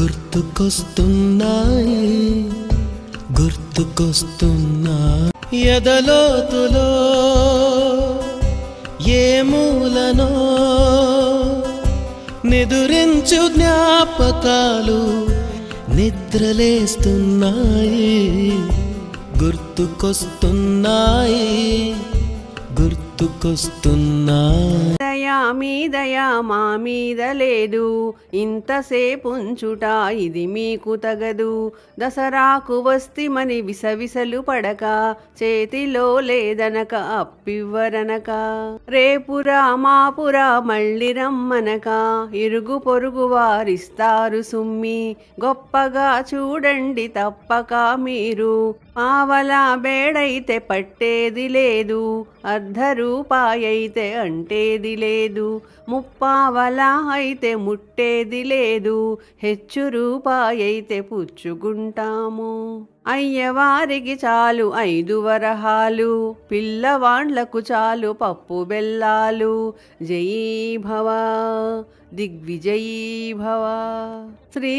గుర్తుకొస్తున్నాయి గుర్తుకొస్తున్నా ఎదలోతులో ఏ మూలనో నిదురించు జ్ఞాపకాలు నిద్రలేస్తున్నాయి గుర్తుకొస్తున్నాయి గుర్తుకొస్తున్నాయి దయా మా మీద లేదు ఇంతసేపుంచుట ఇది మీకు తగదు దసరాకు వస్తిమని విసవిసలు పడక చేతిలో లేదనక అప్పివ్వరనక రేపురా మాపురా మళ్ళీ రమ్మనక ఇరుగు పొరుగు వారిస్తారు సుమ్మి గొప్పగా చూడండి తప్పక మీరు పావలా బేడైతే పట్టేది లేదు అర్ధ రూపాయైతే అంటేది లేదు ముప్పావలా అయితే ముట్టేది లేదు హెచ్చు రూపాయైతే పుచ్చుకుంటాము అయ్యవారికి చాలు 5 వరహాలు పిల్లవాండ్లకు చాలు పప్పు బెల్లాలు జయీ భవ దిగ్విజయీ భవ శ్రీ